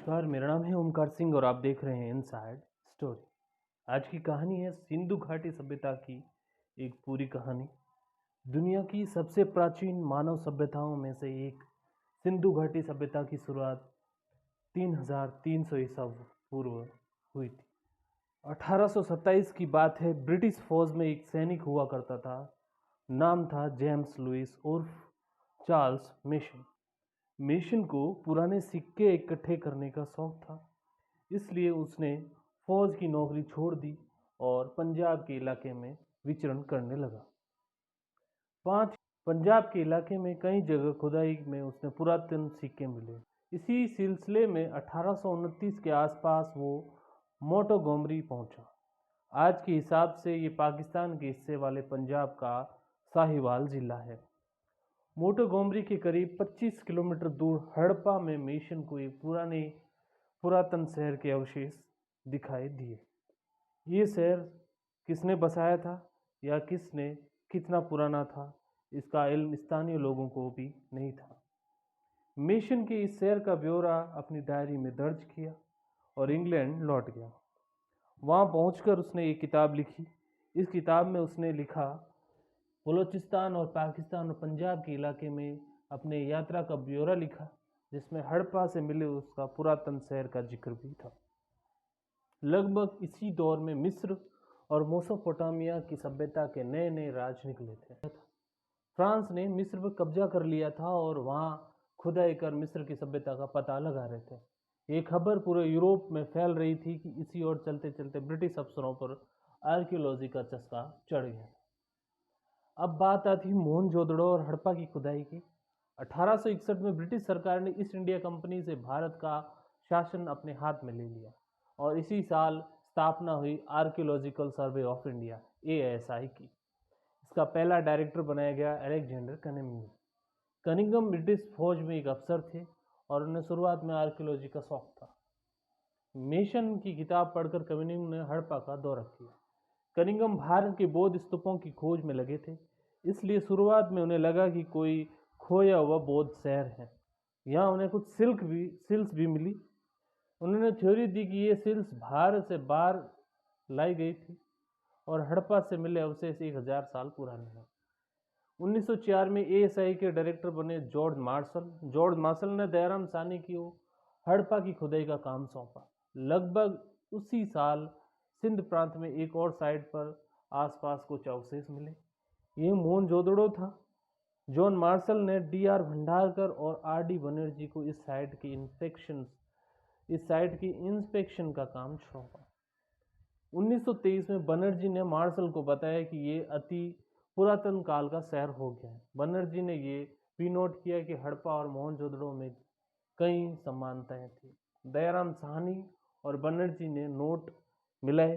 नमस्कार, मेरा नाम है ओमकार सिंह और आप देख रहे हैं इनसाइड स्टोरी। आज की कहानी है सिंधु घाटी सभ्यता की एक पूरी कहानी। दुनिया की सबसे प्राचीन मानव सभ्यताओं में से एक सिंधु घाटी सभ्यता की शुरुआत 3300 ईसा पूर्व हुई थी। 1827 की बात है। ब्रिटिश फौज में एक सैनिक हुआ करता था, नाम था जेम्स लुइस उर्फ चार्ल्स मेशन। मेशन को पुराने सिक्के इकट्ठे करने का शौक था, इसलिए उसने फौज की नौकरी छोड़ दी और पंजाब के इलाके में विचरण करने लगा। पंजाब के इलाके में कई जगह खुदाई में उसने पुरातन सिक्के मिले। इसी सिलसिले में 1829 के आसपास वो मोंटगोमरी पहुंचा। आज के हिसाब से ये पाकिस्तान के हिस्से वाले पंजाब का साहिवाल जिला है। मोंटगोमरी के करीब 25 किलोमीटर दूर हड़प्पा में मेशन को एक पुरातन शहर के अवशेष दिखाई दिए। ये शहर किसने बसाया था या कितना पुराना था, इसका इल्म स्थानीय लोगों को भी नहीं था। मेशन के इस शहर का ब्यौरा अपनी डायरी में दर्ज किया और इंग्लैंड लौट गया। वहाँ पहुंचकर उसने एक किताब लिखी। इस किताब में उसने लिखा, बलूचिस्तान और पाकिस्तान और पंजाब के इलाके में अपने यात्रा का ब्यौरा लिखा, जिसमें हड़प्पा से मिले उसका पुरातन शहर का जिक्र भी था। लगभग इसी दौर में मिस्र और मेसोपोटामिया की सभ्यता के नए नए राज निकले थे। फ्रांस ने मिस्र पर कब्जा कर लिया था और वहाँ खुदाई कर मिस्र की सभ्यता का पता लगा रहे थे। ये खबर पूरे यूरोप में फैल रही थी कि इसी ओर चलते चलते ब्रिटिश अफसरों पर आर्कियोलॉजी का चस्का चढ़ गया। अब बात आती मोहनजोदड़ो और हड़प्पा की खुदाई की। 1861 में ब्रिटिश सरकार ने ईस्ट इंडिया कंपनी से भारत का शासन अपने हाथ में ले लिया और इसी साल स्थापना हुई archaeological survey of India ASI की। इसका पहला डायरेक्टर बनाया गया अलेक्जेंडर कनिंघम। कनिंघम ब्रिटिश फौज में एक अफसर थे और उन्हें शुरुआत में आर्कियोलॉजी का शौक था। मेशन की किताब पढ़कर कनिंघम ने हड़प्पा का दौरा किया। कनिंघम भारत के बौद्ध स्तूपों की खोज में लगे थे, इसलिए शुरुआत में उन्हें लगा कि कोई खोया हुआ बौद्ध शहर है। यहाँ उन्हें कुछ सिल्स भी मिली। उन्होंने थ्योरी दी कि ये सिल्स भारत से बाहर लाई गई थी और हड़प्पा से मिले अवशेष 1000 साल पुराने हैं। 1904 में ASI के डायरेक्टर बने जॉर्ज मार्शल ने दयाराम साहनी को हड़प्पा की खुदाई का काम सौंपा। लगभग उसी साल सिंध प्रांत में एक और साइट पर आसपास कुछ अवशेष मिले। ये मोहनजोदड़ो था। जॉन मार्शल ने DR भंडारकर और RD बनर्जी को इस साइट की इंस्पेक्शन का काम सौंपा। 1923 में बनर्जी ने मार्शल को बताया कि ये अति पुरातन काल का शहर हो गया है। बनर्जी ने ये भी नोट किया कि हड़प्पा और मोहनजोदड़ो में कई समानताएं थी। दयाराम साहनी और बनर्जी ने नोट मिलाए।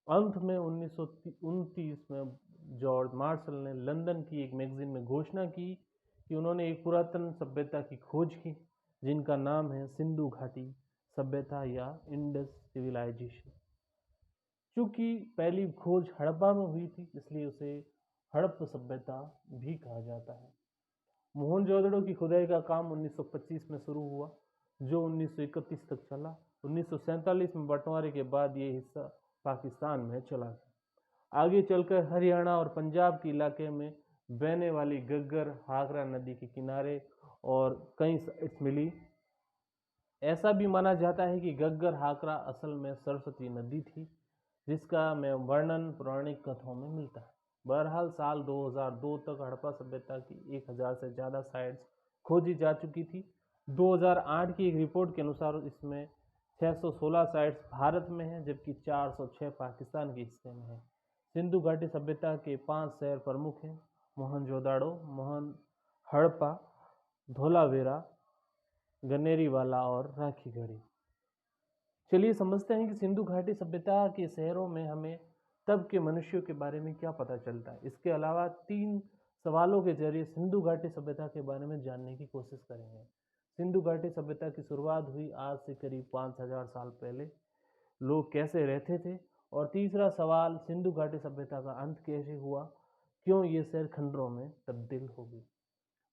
अंत में 1929 में जॉर्ज मार्शल ने लंदन की एक मैगजीन में घोषणा की कि उन्होंने एक पुरातन सभ्यता की खोज की, जिनका नाम है सिंधु घाटी सभ्यता या इंडस सिविलाइजेशन। चूंकि पहली खोज हड़प्पा में हुई थी, इसलिए उसे हड़प्पा सभ्यता भी कहा जाता है। मोहनजोदड़ो की खुदाई का काम 1925 में शुरू हुआ, जो 1931 तक चला। 1947 में बंटवारे के बाद ये हिस्सा पाकिस्तान में चला गया। आगे चलकर हरियाणा और पंजाब के इलाके में बहने वाली गग्गर हाकरा नदी के किनारे और कई साइट्स मिली। ऐसा भी माना जाता है कि गग्गर हाकरा असल में सरस्वती नदी थी, जिसका में वर्णन पौराणिक कथाओं में मिलता है। बहरहाल साल 2002 तक हड़प्पा सभ्यता की 1000 से ज़्यादा साइट्स खोजी जा चुकी थी। 2008 की एक रिपोर्ट के अनुसार इसमें 616 साइट्स भारत में हैं, जबकि 406 पाकिस्तान के हिस्से में हैं। सिंधु घाटी सभ्यता के 5 शहर प्रमुख हैं: मोहनजोदड़ो, हड़प्पा, धोलावीरा, गनेरीवाला और राखीगढ़ी। चलिए समझते हैं कि सिंधु घाटी सभ्यता के शहरों में हमें तब के मनुष्यों के बारे में क्या पता चलता है। इसके अलावा 3 सवालों के जरिए सिंधु घाटी सभ्यता के बारे में जानने की कोशिश करेंगे। सिंधु घाटी सभ्यता की शुरुआत हुई आज से करीब 5000 साल पहले। लोग कैसे रहते थे? और तीसरा सवाल, सिंधु घाटी सभ्यता का अंत कैसे हुआ? क्यों ये शहर खंडरों में तब्दील हो गई?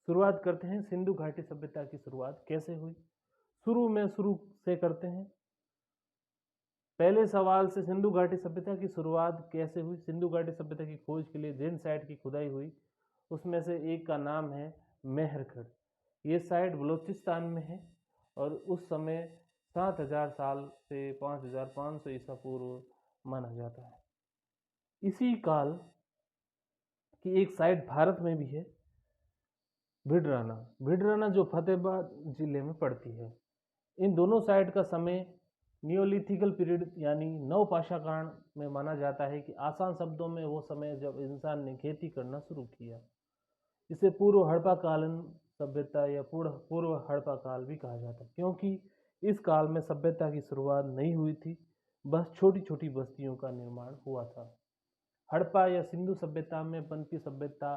शुरुआत करते हैं। सिंधु घाटी सभ्यता की शुरुआत कैसे हुई? शुरू से करते हैं। पहले सवाल से सिंधु घाटी सभ्यता की शुरुआत कैसे हुई। सिंधु घाटी सभ्यता की खोज के लिए जिन साइट की खुदाई हुई उसमें से एक का नाम है मेहरगढ़। ये साइट बलूचिस्तान में है और उस समय 7000 साल से 5500 ईसा पूर्व माना जाता है। इसी काल की एक साइट भारत में भी है, भिडराना। भिडराना जो फतेहाबाद जिले में पड़ती है। इन दोनों साइट का समय नियोलिथिकल पीरियड यानी नवपाषाण काल में माना जाता है कि आसान शब्दों में वो समय जब इंसान ने खेती करना शुरू किया। इसे पूर्व हड़प्पा कालीन सभ्यता या पूर्व हड़प्पा काल भी कहा जाता है, क्योंकि इस काल में सभ्यता की शुरुआत नहीं हुई थी, बस छोटी छोटी बस्तियों का निर्माण हुआ था। हड़प्पा या सिंधु सभ्यता में बनती सभ्यता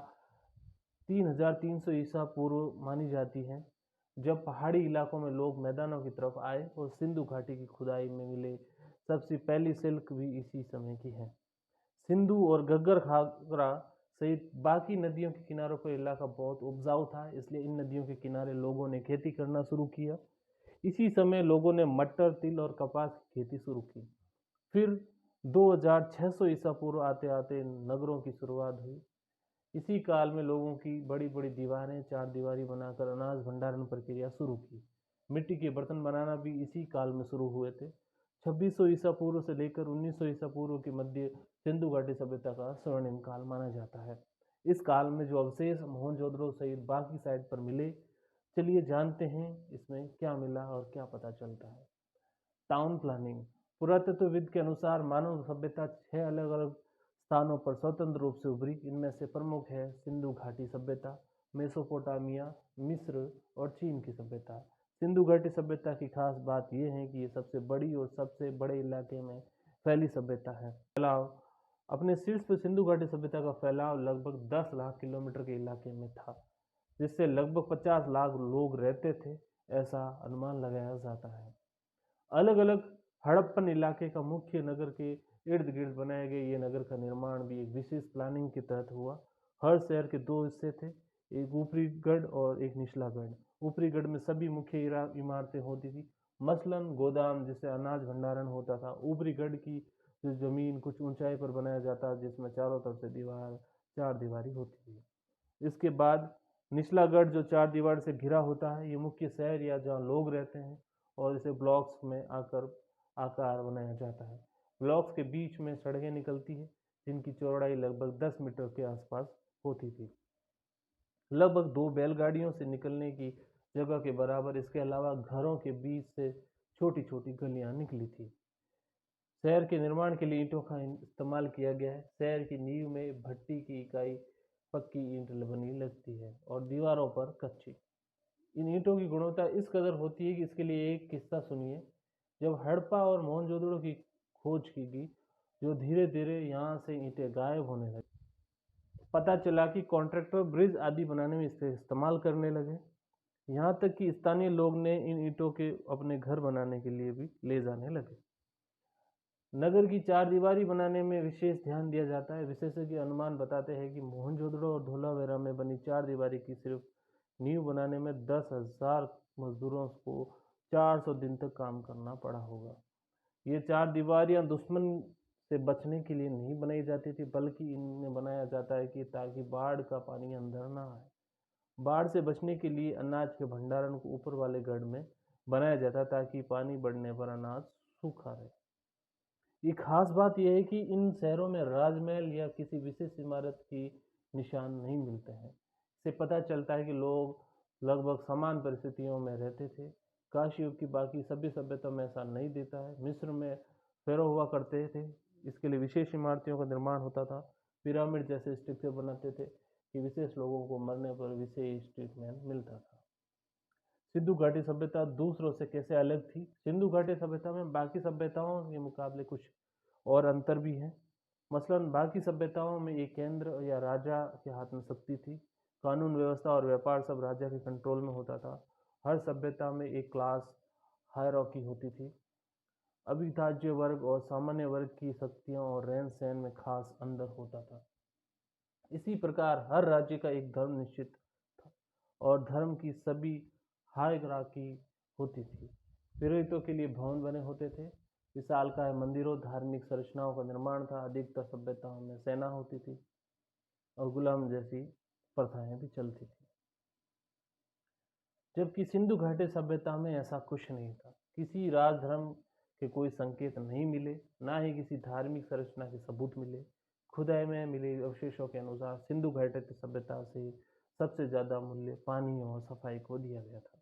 3300 ईसा पूर्व मानी जाती है, जब पहाड़ी इलाकों में लोग मैदानों की तरफ आए और सिंधु घाटी की खुदाई में मिले सबसे पहली सिल्क भी इसी समय की है। सिंधु और घग्गर घाघरा सहित बाकी नदियों के किनारों पर इलाका बहुत उपजाऊ था, इसलिए इन नदियों के किनारे लोगों ने खेती करना शुरू किया। इसी समय लोगों ने मटर, तिल और कपास की खेती शुरू की। फिर 2600 ईसा पूर्व आते आते नगरों की शुरुआत हुई। इसी काल में लोगों की बड़ी बड़ी दीवारें, चार दीवारी बनाकर अनाज भंडारण प्रक्रिया शुरू की। मिट्टी के बर्तन बनाना भी इसी काल में शुरू हुए थे। 2600 ईसा पूर्व से लेकर 1900 ईसा पूर्व के मध्य सिंधु घाटी सभ्यता का स्वर्णिम काल माना जाता है। इस काल में जो अवशेष मोहनजोदड़ो सहित बाकी साइट पर मिले, चलिए जानते हैं इसमें क्या मिला और क्या पता चलता है। Town planning. पुरातत्वविद के अनुसार मानव सभ्यता 6 अलग अलग स्थानों पर स्वतंत्र रूप से उभरी। इनमें से प्रमुख है सिंधु घाटी सभ्यता, मेसोपोटामिया, मिस्र और चीन की सभ्यता। सिंधु घाटी सभ्यता की खास बात यह है कि ये सबसे बड़ी और सबसे बड़े इलाके में फैली सभ्यता है। फैलाव। अपने शीर्ष पर सिंधु घाटी सभ्यता का फैलाव लगभग 10 लाख किलोमीटर के इलाके में था, जिससे लगभग 50 लाख लोग रहते थे, ऐसा अनुमान लगाया जाता है। अलग अलग हड़प्पन इलाके का मुख्य नगर के इर्द गिर्द बनाए गए ये नगर का निर्माण भी एक विशेष प्लानिंग के तहत हुआ। हर शहर के दो हिस्से थे, एक ऊपरी गढ़ और एक निचला गढ़। ऊपरी गढ़ में सभी मुख्य इमारतें होती थी, मसलन गोदाम जिससे अनाज भंडारण होता था। ऊपरी गढ़ की जो जमीन कुछ ऊंचाई पर बनाया जाता, जिसमें चारों तरफ से चार दीवारी होती थी। इसके बाद निचला गढ़ जो चार दीवार से घिरा होता है, ये मुख्य शहर या जहाँ लोग रहते हैं और इसे ब्लॉक्स में आकार बनाया जाता है। ब्लॉक्स के बीच में सड़कें निकलती है, जिनकी चौड़ाई लगभग 10 मीटर के आसपास होती थी, लगभग 2 बैलगाड़ियों से निकलने की जगह के बराबर। इसके अलावा घरों के बीच से छोटी छोटी गलियां निकली थी। शहर के निर्माण के लिए ईंटों का इस्तेमाल किया गया है। शहर की नींव में भट्टी की इकाई पक्की ईंट बनी लगती है और दीवारों पर कच्ची। इन ईंटों की गुणवत्ता इस कदर होती है कि इसके लिए एक किस्सा सुनिए। जब हड़प्पा और मोहनजोदड़ो की खोज की गई, जो धीरे धीरे यहाँ से ईंटें गायब होने लगी। पता चला कि कॉन्ट्रैक्टर ब्रिज आदि बनाने में इसे इस्तेमाल करने लगे। यहाँ तक कि स्थानीय लोग ने इन ईंटों के अपने घर बनाने के लिए भी ले जाने लगे। नगर की चार दीवारी बनाने में विशेष ध्यान दिया जाता है। विशेषज्ञ अनुमान बताते हैं कि मोहनजोदड़ो और धोलावीरा में बनी चार दीवारी की सिर्फ नींव बनाने में 10,000 मजदूरों को 400 दिन तक काम करना पड़ा होगा। ये चार दीवारियां दुश्मन से बचने के लिए नहीं बनाई जाती थी, बल्कि इनमें बनाया जाता है कि ताकि बाढ़ का पानी अंदर ना आए। बाढ़ से बचने के लिए अनाज के भंडारण को ऊपर वाले गढ़ में बनाया जाता, ताकि पानी बढ़ने पर अनाज सूखा रहे। ये खास बात यह है कि इन शहरों में राजमहल या किसी विशेष इमारत की निशान नहीं मिलते हैं। इससे पता चलता है कि लोग लगभग समान परिस्थितियों में रहते थे। काशी युग की बाकी सभी सभ्यताओं में ऐसा नहीं देता है। मिस्र में फेरो हुआ करते थे, इसके लिए विशेष इमारतों का निर्माण होता था। पिरामिड जैसे स्ट्रक्चर बनाते थे कि विशेष लोगों को मरने पर विशेष ट्रीटमेंट मिलता था। सिंधु घाटी सभ्यता दूसरों से कैसे अलग थी। सिंधु घाटी सभ्यता में बाकी सभ्यताओं के मुकाबले कुछ और अंतर भी है। मसलन बाकी सभ्यताओं में एक केंद्र या राजा के हाथ में शक्ति थी। कानून व्यवस्था और व्यापार सब राजा के कंट्रोल में होता था। हर सभ्यता में एक क्लास हायरार्की होती थी। अभिजात्य वर्ग और सामान्य वर्ग की शक्तियों और रहन सहन में खास अंतर होता था। इसी प्रकार हर राज्य का एक धर्म निश्चित था और धर्म की सभी हायरार्की होती थी। पुरोहितों के लिए भवन बने होते थे, विशालकाय मंदिरों, धार्मिक संरचनाओं का निर्माण था। अधिकतर सभ्यताओं में सेना होती थी और गुलाम जैसी प्रथाएं भी चलती थी। जबकि सिंधु घाटी सभ्यता में ऐसा कुछ नहीं था। किसी राजधर्म के कोई संकेत नहीं मिले, ना ही किसी धार्मिक संरचना के सबूत मिले। खुदाई में मिले अवशेषों के अनुसार सिंधु घाटी सभ्यता से सबसे ज्यादा मूल्य पानी और सफाई को दिया गया था।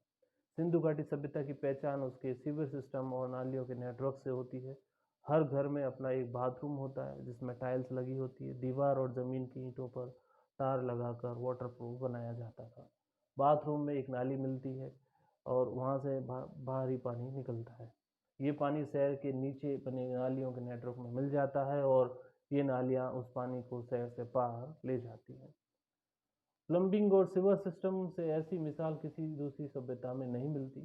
सिंधु घाटी सभ्यता की पहचान उसके सीवर सिस्टम और नालियों के नेटवर्क से होती है। हर घर में अपना एक बाथरूम होता है जिसमें टाइल्स लगी होती है। दीवार और जमीन की ईंटों पर तार लगाकर वाटरप्रूफ बनाया जाता था। बाथरूम में एक नाली मिलती है और वहाँ से बाहरी पानी निकलता है। ये पानी शहर के नीचे बने नालियों के नेटवर्क में मिल जाता है और ये नालियाँ उस पानी को शहर से बाहर ले जाती हैं। प्लम्बिंग और सीवर सिस्टम से ऐसी मिसाल किसी दूसरी सभ्यता में नहीं मिलती।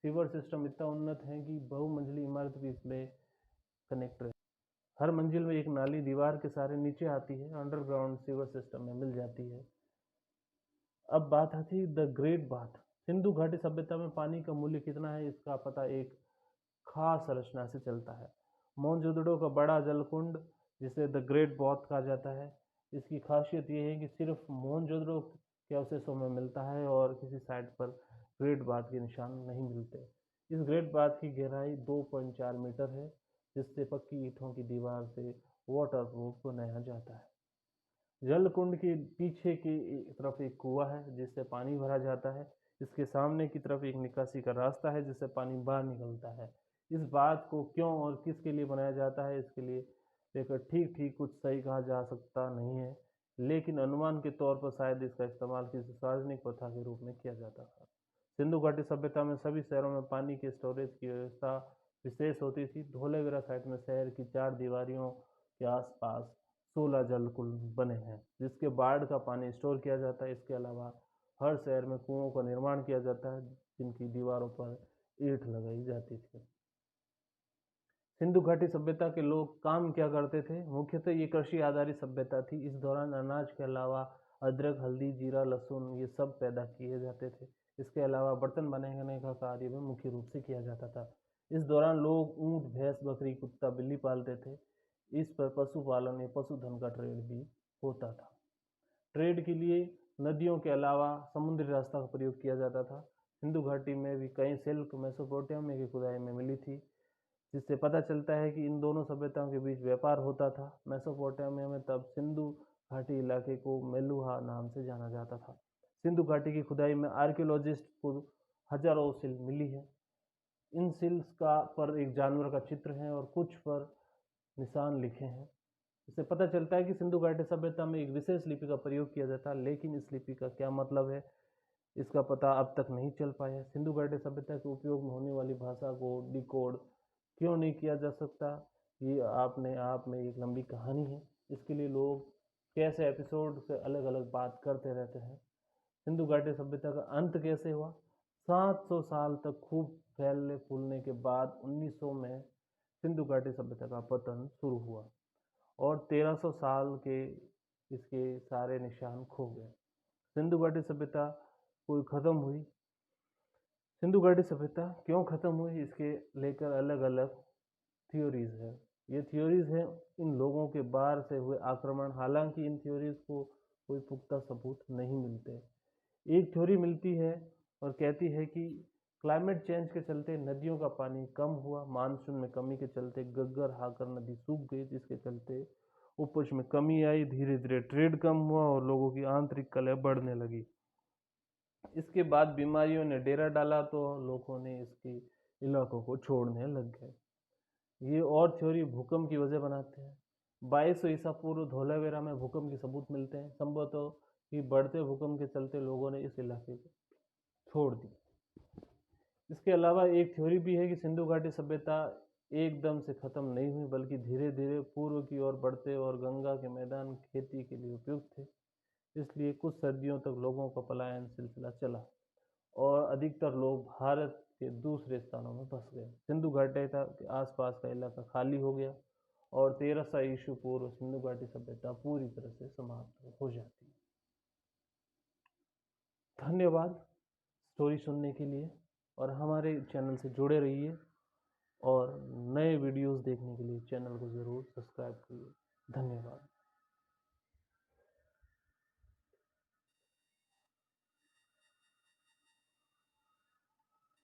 सीवर सिस्टम इतना उन्नत है कि बहुमंजिली इमारत भी इसमें कनेक्ट है। हर मंजिल में एक नाली दीवार के सहारे नीचे आती है, अंडरग्राउंड सीवर सिस्टम में मिल जाती है। अब बात आती है द ग्रेट बाथ। सिंधु घाटी सभ्यता में पानी का मूल्य कितना है इसका पता एक खास संरचना से चलता है। मोहनजोदड़ो का बड़ा जलकुंड, जिसे द ग्रेट बाथ कहा जाता है, इसकी खासियत यह है कि सिर्फ मोहनजोदड़ो के अवशेषों में मिलता है और किसी साइट पर ग्रेट बाथ के निशान नहीं मिलते। इस ग्रेट बाथ की गहराई 2.4 मीटर है, जिससे पक्की ईंटों की दीवार से वाटरप्रूफ बनाया जाता है। जलकुंड के पीछे की तरफ एक कुआं है जिससे पानी भरा जाता है। इसके सामने की तरफ एक निकासी का रास्ता है जिससे पानी बाहर निकलता है। इस बात को क्यों और किसके लिए बनाया जाता है इसके लिए लेकर ठीक ठीक कुछ सही कहा जा सकता नहीं है, लेकिन अनुमान के तौर पर शायद इसका इस्तेमाल किसी सार्वजनिक प्रथा के रूप में किया जाता था। सिंधु घाटी सभ्यता में सभी शहरों में पानी के स्टोरेज की व्यवस्था विशेष होती थी। धोलेवेरा साइट में शहर की 4 दीवारियों के आसपास 16 जलकुंड बने हैं जिसके बाढ़ का पानी स्टोर किया जाता है। इसके अलावा हर शहर में कुओं का निर्माण किया जाता है जिनकी दीवारों पर ईंट लगाई जाती थी। सिंधु घाटी सभ्यता के लोग काम क्या करते थे? मुख्यतः ये कृषि आधारित सभ्यता थी। इस दौरान अनाज के अलावा अदरक, हल्दी, जीरा, लहसुन ये सब पैदा किए जाते थे। इसके अलावा बर्तन बनाने का कार्य भी मुख्य रूप से किया जाता था। इस दौरान लोग ऊंट, भैंस, बकरी, कुत्ता, बिल्ली पालते थे। इस पर पशुपालन या पशुधन का ट्रेड भी होता था। ट्रेड के लिए नदियों के अलावा समुद्री रास्ता का प्रयोग किया जाता था। सिंधु घाटी में भी कई सिल्क मेसोपोटामिया की खुदाई में मिली थी, जिससे पता चलता है कि इन दोनों सभ्यताओं के बीच व्यापार होता था। मेसोपोटामिया में तब सिंधु घाटी इलाके को मेलुहा नाम से जाना जाता था। सिंधु घाटी की खुदाई में आर्कियोलॉजिस्ट को हजारों सिल मिली है। इन सिल्स का पर एक जानवर का चित्र है और कुछ पर निशान लिखे हैं। इससे पता चलता है कि सिंधु घाटी सभ्यता में एक विशेष लिपि का प्रयोग किया जाता है, लेकिन इस लिपि का क्या मतलब है इसका पता अब तक नहीं चल पाया। सिंधु घाटी सभ्यता के उपयोग में होने वाली भाषा को डिकोड क्यों नहीं किया जा सकता, ये आपने आप में एक लंबी कहानी है। इसके लिए लोग कैसे एपिसोड से अलग अलग बात करते रहते हैं। सिंधु घाटी सभ्यता का अंत कैसे हुआ? 700 साल तक खूब फैलने फूलने के बाद 1900 में सिंधु घाटी सभ्यता का पतन शुरू हुआ और 1300 साल के इसके सारे निशान खो गए। सिंधु घाटी सभ्यता कोई खत्म हुई? सिंधु घाटी सभ्यता क्यों खत्म हुई इसके लेकर अलग अलग थ्योरीज है। ये थ्योरीज हैं इन लोगों के बाहर से हुए आक्रमण। हालांकि इन थ्योरीज को कोई पुख्ता सबूत नहीं मिलते। एक थ्योरी मिलती है और कहती है कि क्लाइमेट चेंज के चलते नदियों का पानी कम हुआ। मानसून में कमी के चलते गग्गर हाकर नदी सूख गई, जिसके चलते उपज में कमी आई। धीरे धीरे ट्रेड कम हुआ और लोगों की आंतरिक कलह बढ़ने लगी। इसके बाद बीमारियों ने डेरा डाला तो लोगों ने इसके इलाकों को छोड़ने लग गए। ये और थ्योरी भूकंप की वजह बनाते हैं। 2200 ईसा पूर्व धोलावेरा में भूकंप के सबूत मिलते हैं। संभवतः कि बढ़ते भूकंप के चलते लोगों ने इस इलाके को छोड़ दी। इसके अलावा एक थ्योरी भी है कि सिंधु घाटी सभ्यता एकदम से खत्म नहीं हुई, बल्कि धीरे धीरे पूर्व की ओर बढ़ते और गंगा के मैदान खेती के लिए उपयुक्त थे। इसलिए कुछ सदियों तक लोगों का पलायन सिलसिला चला और अधिकतर लोग भारत के दूसरे स्थानों में बस गए। सिंधु घाटी के आसपास का इलाका खाली हो गया और 1300 ईसा पूर्व सिंधु घाटी सभ्यता पूरी तरह से समाप्त हो जाती है। धन्यवाद स्टोरी सुनने के लिए और हमारे चैनल से जुड़े रहिए और नए वीडियोस देखने के लिए चैनल को ज़रूर सब्सक्राइब